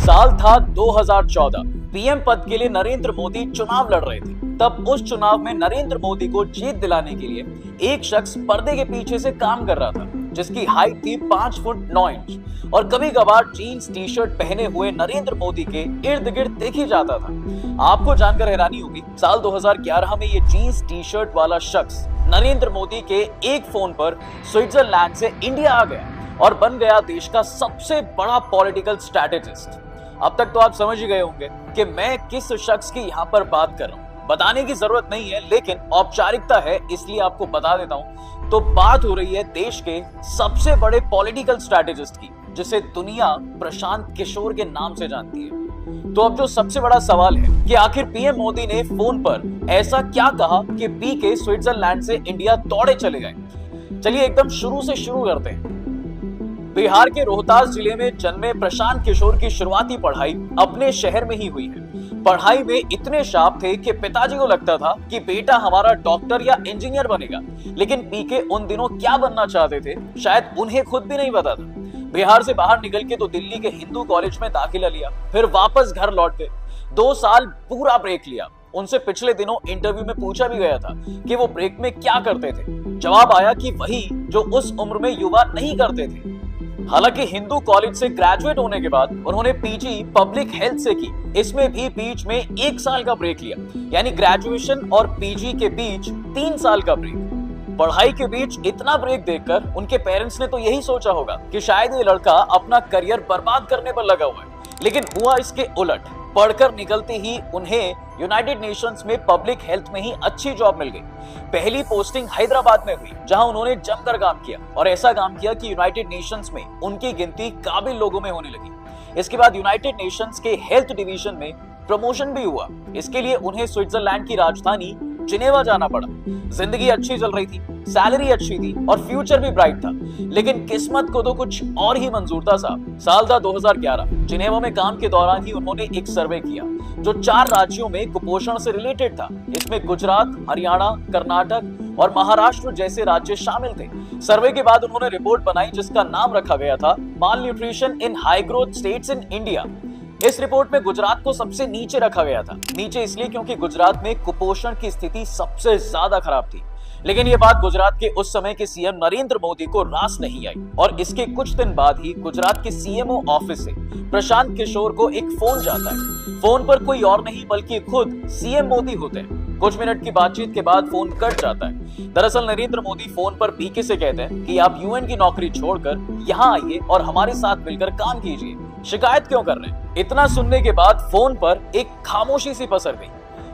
साल था 2014। पीएम पद के लिए नरेंद्र मोदी चुनाव लड़ रहे थे। तब उस चुनाव में नरेंद्र मोदी को जीत दिलाने के लिए एक शख्स पर्दे के पीछे से काम कर रहा था, जिसकी हाइट थी 5 फुट 9 इंच और कभी कभार जीन्स टी शर्ट पहने हुए नरेंद्र मोदी के इर्द गिर्द देखी जाता था। आपको जानकर हैरानी होगी, साल 2011 में ये जीन्स टी शर्ट वाला शख्स नरेंद्र मोदी के एक फोन पर स्विट्जरलैंड से इंडिया आ गया और बन गया देश का सबसे बड़ा पॉलिटिकल स्ट्रैटेजिस्ट। अब तक तो आप समझ ही गए होंगे कि मैं किस शख्स की यहाँ पर बात कर रहा हूँ। बताने की जरूरत नहीं है, लेकिन औपचारिकता है इसलिए आपको बता देता हूँ। तो बात हो रही है देश के सबसे बड़े पॉलिटिकल स्ट्रैटेजिस्ट की, जिसे दुनिया प्रशांत किशोर के नाम से जानती है। तो अब जो सबसे बड़ा सवाल है कि आखिर पीएम मोदी ने फोन पर ऐसा क्या कहा कि पीके स्विट्जरलैंड से इंडिया दौड़े चले गए। चलिए एकदम शुरू से शुरू करते हैं। बिहार के रोहतास जिले में जन्मे प्रशांत किशोर की शुरुआती पढ़ाई अपने शहर में ही हुई है। पढ़ाई में इतने शार्प थे कि पिताजी को लगता था कि बेटा हमारा डॉक्टर या इंजीनियर बनेगा, लेकिन पीके उन दिनों क्या बनना चाहते थे शायद उन्हें खुद भी नहीं पता था। बिहार से बाहर निकल के तो दिल्ली के हिंदू कॉलेज में दाखिला लिया, फिर वापस घर लौट गए। 2 साल पूरा ब्रेक लिया। उनसे पिछले दिनों इंटरव्यू में पूछा भी गया था कि वो ब्रेक में क्या करते थे। जवाब आया कि वही जो उस उम्र में युवा नहीं करते थे। हालांकि हिंदू कॉलेज से ग्रेजुएट होने के बाद उन्होंने पीजी पब्लिक हेल्थ से की। इसमें भी बीच में 1 साल का ब्रेक लिया, यानी ग्रेजुएशन और पीजी के बीच 3 साल का ब्रेक। पढ़ाई के बीच इतना ब्रेक देखकर उनके पेरेंट्स ने तो यही सोचा होगा कि शायद ये लड़का अपना करियर बर्बाद करने पर लगा हुआ है, लेकिन हुआ इसके उलट। पढ़कर निकलते ही उन्हें यूनाइटेड नेशंस में पब्लिक हेल्थ में ही अच्छी जॉब मिल गई। पहली पोस्टिंग हैदराबाद में हुई, जहां उन्होंने जमकर काम किया और ऐसा काम किया कि यूनाइटेड नेशंस में उनकी गिनती काबिल लोगों में होने लगी। इसके बाद यूनाइटेड नेशंस के हेल्थ डिवीजन में प्रमोशन भी हुआ। इसके लिए उन्हें स्विट्जरलैंड की राजधानी जिनेवा जाना पड़ा। जिंदगी अच्छी चल रही थी, सैलरी अच्छी थी और फ्यूचर भी ब्राइट था, लेकिन किस्मत को तो कुछ और ही मंजूर था साहब। साल था 2011। जिनेवा में काम के दौरान ही उन्होंने एक सर्वे किया जो 4 राज्यों में कुपोषण से रिलेटेड था। इसमें गुजरात, हरियाणा, कर्नाटक और महाराष्ट्र जैसे राज्य शामिल थे। सर्वे के बाद उन्होंने रिपोर्ट बनाई जिसका नाम रखा गया था malnutrition in high growth states in India. इस रिपोर्ट में गुजरात को सबसे नीचे रखा गया था। नीचे इसलिए क्योंकि गुजरात में कुपोषण की स्थिति सबसे ज्यादा खराब थी। लेकिन ये बात गुजरात के उस समय के सीएम नरेंद्र मोदी को रास नहीं आई और इसके कुछ दिन बाद ही गुजरात के सीएमओ ऑफिस से प्रशांत किशोर को एक फोन जाता है। फोन पर कोई और नहीं बल्कि खुद सीएम मोदी होते हैं। कुछ मिनट की बातचीत के बाद फोन कट जाता है। दरअसल नरेंद्र मोदी फोन पर पीके से कहते हैं कि आप यूएन की नौकरी छोड़कर यहाँ आइए और हमारे साथ मिलकर काम कीजिए। शिकायत क्यों कर रहे हैं? इतना सुनने के बाद फोन पर एक खामोशी सी पसर गई।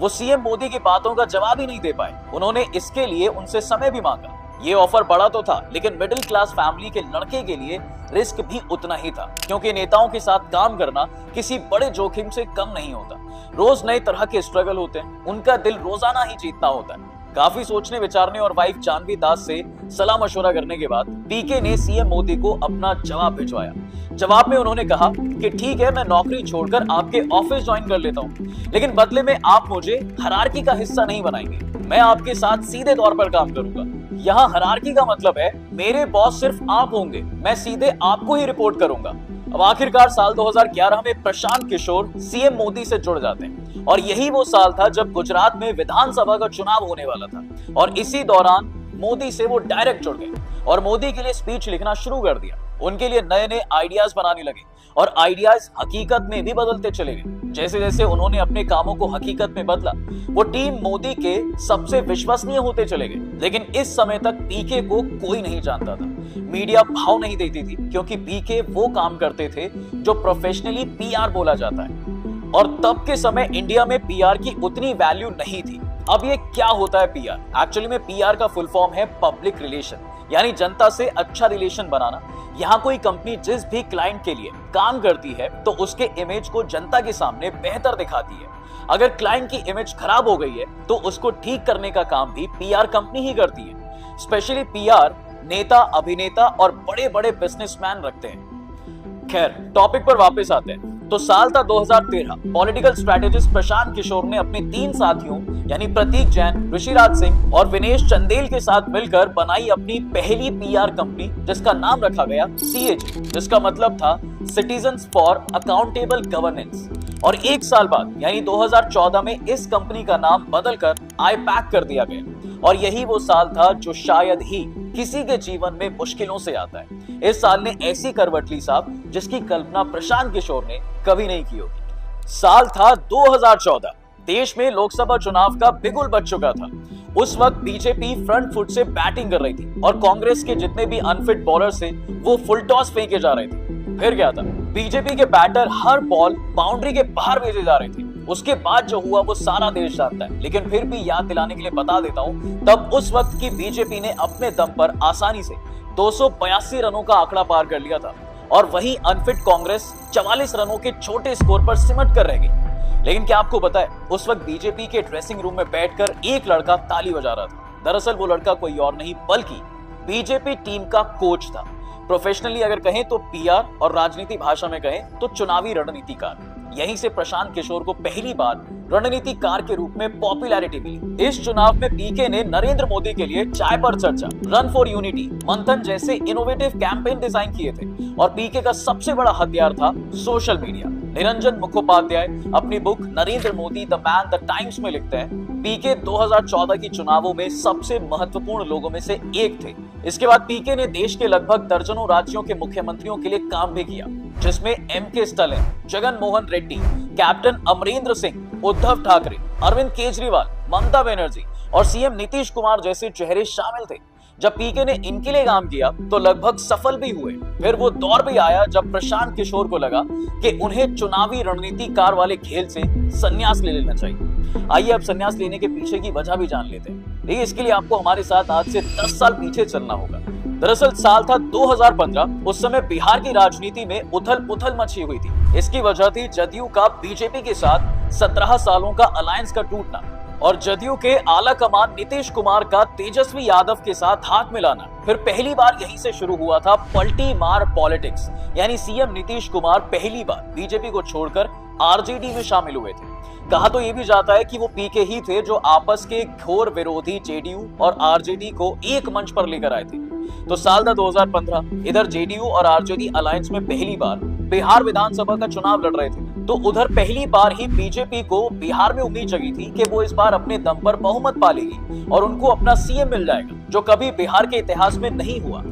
वो सीएम मोदी की बातों का जवाब ही नहीं दे पाए। उन्होंने इसके लिए उनसे समय भी मांगा। ये ऑफर बड़ा तो था, लेकिन मिडिल क्लास फैमिली के लड़के के लिए रिस्क भी उतना ही था, क्योंकि नेताओं के साथ काम करना किसी बड़े जोखिम से कम नहीं होता। रोज नए तरह के स्ट्रगल होते हैं, उनका दिल रोजाना ही जीतना होता है। काफी सोचने विचारने और वाइफ जानवी दास से सलाह मशवरा करने के बाद पीके ने सीएम मोदी को अपना जवाब भिजवाया। जवाब में उन्होंने कहा कि ठीक है, मैं नौकरी छोड़कर आपके ऑफिस ज्वाइन कर लेता हूँ, लेकिन बदले में आप मुझे हायरार्की का हिस्सा नहीं बनाएंगे। मैं आपके साथ सीधे तौर पर काम करूंगा। यहाँ हायरार्की का मतलब है मेरे बॉस सिर्फ आप होंगे, मैं सीधे आपको ही रिपोर्ट करूंगा। अब आखिरकार साल 2011 में प्रशांत किशोर सीएम मोदी से जुड़ जाते हैं और यही वो साल था जब गुजरात में विधानसभा का चुनाव होने वाला था। और इसी दौरान मोदी से वो डायरेक्ट जुड़ गए और मोदी के लिए स्पीच लिखना शुरू कर दिया। उनके लिए नए नए आइडियाज बनाने लगे और आइडियाज हकीकत में भी बदलते चले गए। जैसे जैसे उन्होंने अपने कामों को हकीकत में बदला, वो टीम मोदी के सबसे विश्वसनीय होते चले गए। लेकिन इस समय तक पीके को कोई नहीं जानता था। मीडिया भाव नहीं देती थी, क्योंकि पीके वो काम करते थे जो प्रोफेशनली पीआर बोला जाता है। और तब के समय इंडिया में पीआर की उतनी वैल्यू नहीं थी। अब ये क्या होता है पीआर? एक्चुअली में पीआर का फुल फॉर्म है पब्लिक रिलेशन, यानी जनता से अच्छा रिलेशन बनाना। यहाँ कोई कंपनी जिस भी क्लाइंट के लिए काम करती है तो उसके इमेज को जनता के सामने बेहतर दिखाती है। अगर क्लाइंट की इमेज खराब हो गई है तो उसको ठीक करने का काम भी पीआर कंपनी ही करती है। स्पेशली पीआर नेता, अभिनेता और बड़े बड़े बिजनेसमैन रखते हैं। खैर, टॉपिक पर वापस आते हैं। तो साल था 2013। पॉलिटिकल स्ट्रेटेजिस्ट प्रशांत किशोर ने अपने 3 साथियों यानी प्रतीक जैन, ऋषिराज सिंह और विनेश चंदेल के साथ मिलकर बनाई अपनी पहली पीआर कंपनी, जिसका नाम रखा गया CAG, जिसका मतलब था सिटीजन्स फॉर अकाउंटेबल गवर्नेंस। और 1 साल बाद यानी 2014 में इस कंपनी का नाम बदलकर iPAC कर दिया गया। और यही वो साल था जो शायद ही किसी के जीवन में मुश्किलों से आता है। इस साल ने ऐसी करवट ली साहब जिसकी कल्पना प्रशांत किशोर ने कभी नहीं की होगी। साल था 2014। देश में लोकसभा चुनाव का बिगुल बज चुका था। उस वक्त बीजेपी फ्रंट फुट से बैटिंग कर रही थी और कांग्रेस के जितने भी अनफिट बॉलर थे वो फुल टॉस फेंके जा रहे थे। फिर क्या था, बीजेपी के बैटर हर बॉल बाउंड्री के बाहर भेजे जा रहे थे। उसके बाद जो हुआ वो सारा देश जानता है, लेकिन फिर भी याद दिलाने के लिए बता देता हूं, तब उस वक्त की बीजेपी ने अपने दम पर आसानी से 282 रनों का आंकड़ा पार कर लिया था और वहीं अनफिट कांग्रेस 44 रनों के छोटे स्कोर पर सिमट कर रह गई। लेकिन क्या आपको पता है, उस वक्त बीजेपी के ड्रेसिंग रूम में बैठकर एक लड़का ताली बजा रहा था। दरअसल वो लड़का कोई और नहीं बल्कि बीजेपी टीम का कोच था। प्रोफेशनली अगर कहें तो पीआर और राजनीति भाषा में कहें तो चुनावी रणनीतिकार। यहीं से प्रशांत किशोर को पहली बार रणनीतिकार के रूप में पॉपुलैरिटी मिली। इस चुनाव में पीके ने नरेंद्र मोदी के लिए चाय पर चर्चा, रन फॉर यूनिटी, मंथन जैसे इनोवेटिव कैंपेन डिजाइन किए थे। और पीके का सबसे बड़ा हथियार था सोशल मीडिया। निरंजन मुखोपाध्याय अपनी book Narendra Modi the man the times में लिखते हैं, पीके 2014 की चुनावों में सबसे महत्वपूर्ण लोगों में से एक थे। इसके बाद पीके ने देश के लगभग दर्जनों राज्यों के मुख्यमंत्रियों के लिए काम भी किया, जिसमें एमके स्टालिन, जगन मोहन रेड्डी, कैप्टन अमरेंद्र सिंह, उद्धव ठाकरे, अरविंद केजरीवाल, ममता बनर्जी और सीएम नीतीश कुमार जैसे चेहरे शामिल थे। जब पीके ने इनके लिए काम किया तो लगभग सफल भी हुए। फिर वो दौर भी आया जब प्रशांत किशोर को लगा कि उन्हें चुनावी रणनीतिकार वाले खेल से संन्यास ले लेना चाहिए। आइए अब संन्यास लेने के पीछे की वजह भी जान लेते हैं। लेकिन इसके लिए आपको हमारे साथ आज से 10 साल पीछे चलना होगा। दरअसल साल था 2015। उस समय बिहार की राजनीति में उथल पुथल मची हुई थी। इसकी वजह थी जदयू का बीजेपी के साथ 17 सालों का अलायंस का टूटना और जदयू के आला कमान नीतीश कुमार का तेजस्वी यादव के साथ हाथ मिलाना। फिर पहली बार यहीं से शुरू हुआ था पलटी मार पॉलिटिक्स, यानी सीएम नीतीश कुमार पहली बार बीजेपी को छोड़कर आरजेडी में शामिल हुए थे। कहा तो ये भी जाता है कि वो पीके ही थे जो आपस के घोर विरोधी जेडीयू और आरजेडी को एक मंच पर लेकर आए थे। तो साल था 2015। इधर जेडीयू और आरजेडी अलायंस में पहली बार बिहार विधानसभा का चुनाव लड़ रहे थे। तो उधर पहली बार ही बीजेपी को बिहार में उम्मीद जगी थी कि वो इस बार अपने दम पर बहुमत पा लेगी और उनको अपना सीएम मिल जाएगा, जो कभी बिहार के इतिहास में नहीं हुआ।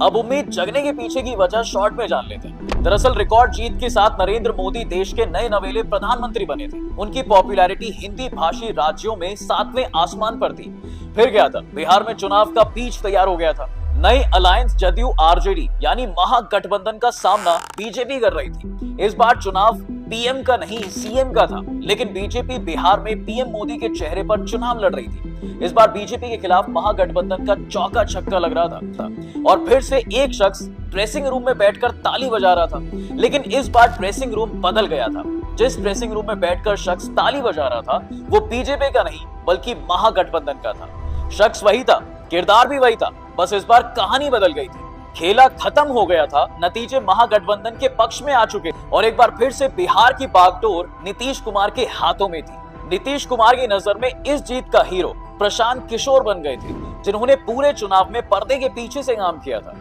अब उम्मीद जगने के पीछे की वजह शॉर्ट में जान लेते हैं। दरअसल रिकॉर्ड जीत के साथ नरेंद्र मोदी देश के नए नवेले प्रधानमंत्री बने थे। उनकी पॉपुलैरिटी हिंदी भाषी राज्यों में 7वें आसमान पर थी। फिर क्या था, बिहार में चुनाव का पिच तैयार हो गया था। नई अलायंस जदयू आरजेडी यानी महागठबंधन का सामना बीजेपी कर रही थी। इस बार चुनाव पीएम का नहीं सीएम का था, लेकिन बीजेपी बिहार में पीएम मोदी के चेहरे पर चुनाव लड़ रही थी। इस बार बीजेपी के खिलाफ महागठबंधन का चौका छक्का लग रहा था और फिर से एक शख्स ड्रेसिंग रूम में बैठकर ताली बजा रहा था। लेकिन इस बार ड्रेसिंग रूम बदल गया था। जिस ड्रेसिंग रूम में बैठकर शख्स ताली बजा रहा था वो बीजेपी का नहीं बल्कि महागठबंधन का था। शख्स वही था, किरदार भी वही था, बस इस बार कहानी बदल गई थी। खेला खत्म हो गया था, नतीजे महागठबंधन के पक्ष में आ चुके और एक बार फिर से बिहार की बागडोर नीतीश कुमार के हाथों में थी। नीतीश कुमार की नजर में इस जीत का हीरो प्रशांत किशोर बन गए थे, जिन्होंने पूरे चुनाव में पर्दे के पीछे से काम किया था।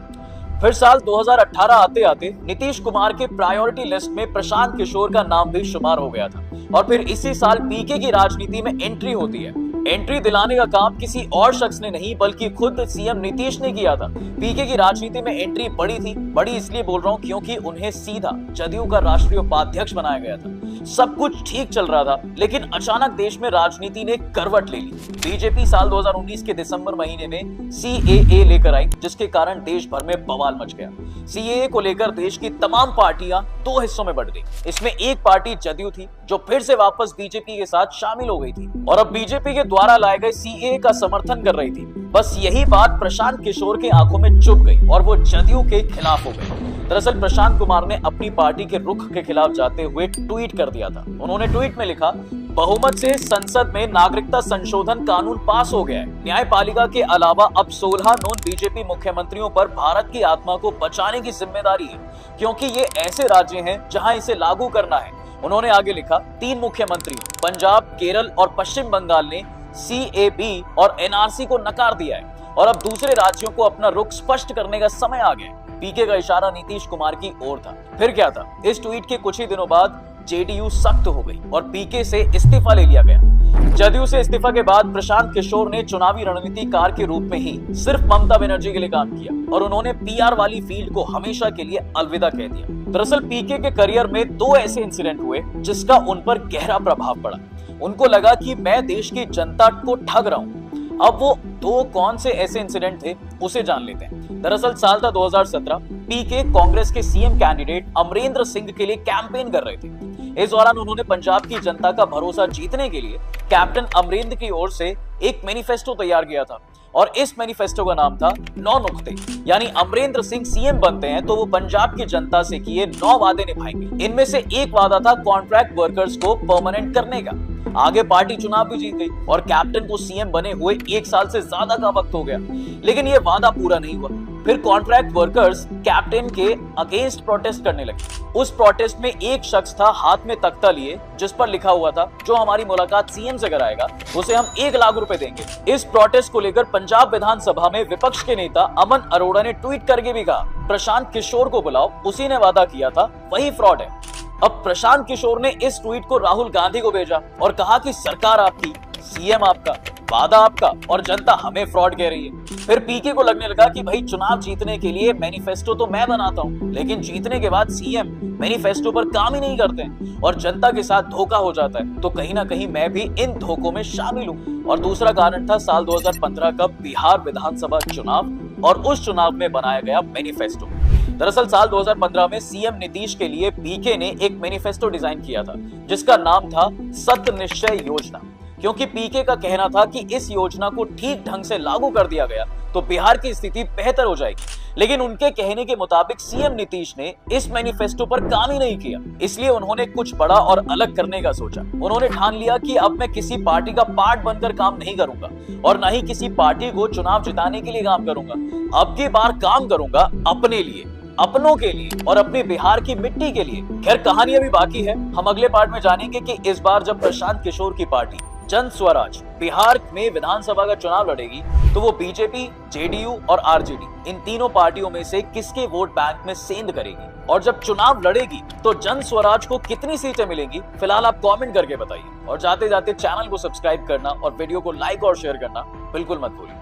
फिर साल 2018 आते आते नीतीश कुमार के प्रायोरिटी लिस्ट में प्रशांत किशोर का नाम भी शुमार हो गया था और फिर इसी साल पीके की राजनीति में एंट्री होती है। एंट्री दिलाने का काम किसी और शख्स ने नहीं बल्कि खुद सीएम नीतीश ने किया था। पीके की राजनीति में एंट्री बड़ी थी, बड़ी इसलिए बोल रहा हूं क्योंकि उन्हें सीधा जदयू का राष्ट्रीय उपाध्यक्ष बनाया गया था। सब कुछ ठीक चल रहा था, लेकिन अचानक देश में राजनीति ने करवट ले ली। बीजेपी साल 2019 के दिसंबर महीने में सीएए लेकर आई, जिसके कारण देश भर में बवाल मच गया। सीएए को लेकर देश की तमाम पार्टियां 2 हिस्सों में बढ़ गई। इसमें एक पार्टी जदयू थी जो फिर से वापस बीजेपी के साथ शामिल हो गई थी और अब बीजेपी के द्वारा लाए गए सीएए का समर्थन कर रही थी। बस यही बात प्रशांत किशोर के आंखों में चुभ गई और वो जदयू के खिलाफ हो गए। दरअसल प्रशांत कुमार ने अपनी पार्टी के रुख के खिलाफ जाते हुए ट्वीट कर दिया था। उन्होंने ट्वीट में लिखा, बहुमत से संसद में नागरिकता संशोधन कानून पास हो गया है। न्यायपालिका के अलावा अब 16 नॉन बीजेपी मुख्यमंत्रियों पर भारत की आत्मा को बचाने की जिम्मेदारी है, क्योंकि ये ऐसे राज्य हैं जहां इसे लागू करना है। उन्होंने आगे लिखा, 3 मुख्यमंत्रियों पंजाब, केरल और पश्चिम बंगाल ने CAB और NRC को नकार दिया है और अब दूसरे राज्यों को अपना रुख स्पष्ट करने का समय आ गया है। पीके का इशारा नीतीश कुमार की ओर था। फिर क्या था, इस ट्वीट के कुछ ही दिनों बाद JDU सख्त हो गई और पीके से इस्तीफा ले लिया गया। जदयू से इस्तीफा के बाद प्रशांत किशोर ने चुनावी रणनीतिकार के रूप में ही सिर्फ ममता बनर्जी के लिए काम किया और उन्होंने PR वाली फील्ड को हमेशा के लिए अलविदा कह दिया। दरअसल पीके के करियर में 2 ऐसे इंसिडेंट हुए जिसका उन पर गहरा प्रभाव पड़ा। उनको लगा कि मैं देश की जनता को ठग रहा हूँ। अब वो 2 कौन से ऐसे इंसिडेंट थे उसे जान लेते हैं। दरअसल साल था 2017। पीके कांग्रेस के CM कैंडिडेट अमरेंद्र सिंह के लिए कैंपेन कर रहे थे। इस दौरान उन्होंने पंजाब की जनता का भरोसा जीतने के लिए कैप्टन अमरेंद्र की ओर से एक मैनिफेस्टो तैयार किया था और इस मैनिफेस्टो का नाम था 9 नुक्ते। यानी अमरेंद्र सिंह CM बनते हैं तो वो पंजाब की जनता से किए 9 वादे निभाएंगे। इनमें से एक वादा था कॉन्ट्रैक्ट वर्कर्स को परमानेंट करने का। आगे पार्टी चुनाव भी जीत गई और कैप्टन को CM बने हुए 1 साल से ज्यादा का वक्त हो गया, लेकिन ये वादा पूरा नहीं हुआ। फिर कॉन्ट्रैक्ट वर्कर्स कैप्टन के अगेंस्ट प्रोटेस्ट करने लगे। उस प्रोटेस्ट में एक शख्स था हाथ में तख्ता लिए जिस पर लिखा हुआ था, जो हमारी मुलाकात CM से कराएगा उसे हम 1 लाख रुपए देंगे। इस प्रोटेस्ट को लेकर पंजाब विधानसभा में विपक्ष के नेता अमन अरोड़ा ने ट्वीट करके भी कहा, प्रशांत किशोर को बुलाओ, उसी ने वादा किया था, वही फ्रॉड है। अब प्रशांत किशोर ने इस ट्वीट को राहुल गांधी को भेजा और कहा कि सरकार आपकी, CM आपका, वादा आपका और जनता हमें फ्रॉड कह रही है। फिर पीके को लगने लगा कि भाई चुनाव जीतने के लिए मैनिफेस्टो तो मैं बनाता हूँ, लेकिन जीतने के बाद CM मैनिफेस्टो पर काम ही नहीं करते हैं और जनता के साथ धोखा हो जाता है, तो कहीं ना कहीं मैं भी इन धोखों में शामिल हूँ। और दूसरा कारण था साल 2015 का बिहार विधानसभा चुनाव और उस चुनाव में बनाया गया मैनिफेस्टो। दरअसल साल 2015 में CM नीतीश के लिए पीके ने एक मैनिफेस्टो डिजाइन किया था जिसका नाम था सत्य निश्चय योजना, क्योंकि पीके का कहना था कि इस योजना को ठीक ढंग से लागू कर दिया गया तो बिहार की स्थिति बेहतर हो जाएगी। लेकिन उनके कहने के मुताबिक CM नीतीश ने इस मैनिफेस्टो पर काम ही नहीं किया, इसलिए उन्होंने कुछ बड़ा और अलग करने का सोचा। उन्होंने ठान लिया कि अब मैं किसी पार्टी का पार्ट बनकर काम नहीं करूंगा और ना ही किसी पार्टी को चुनाव जिताने के लिए काम करूंगा। अब की बार काम करूंगा अपने लिए, अपनों के लिए और अपने बिहार की मिट्टी के लिए। खैर कहानी अभी बाकी है, हम अगले पार्ट में जानेंगे कि इस बार जब प्रशांत किशोर की पार्टी जन स्वराज बिहार में विधानसभा का चुनाव लड़ेगी तो वो बीजेपी, JDU और RJD इन तीनों पार्टियों में से किसके वोट बैंक में सेंध करेगी, और जब चुनाव लड़ेगी तो जन स्वराज को कितनी सीटें मिलेंगी, फिलहाल आप कमेंट करके बताइए। और जाते जाते चैनल को सब्सक्राइब करना और वीडियो को लाइक और शेयर करना बिल्कुल मत भूलिए।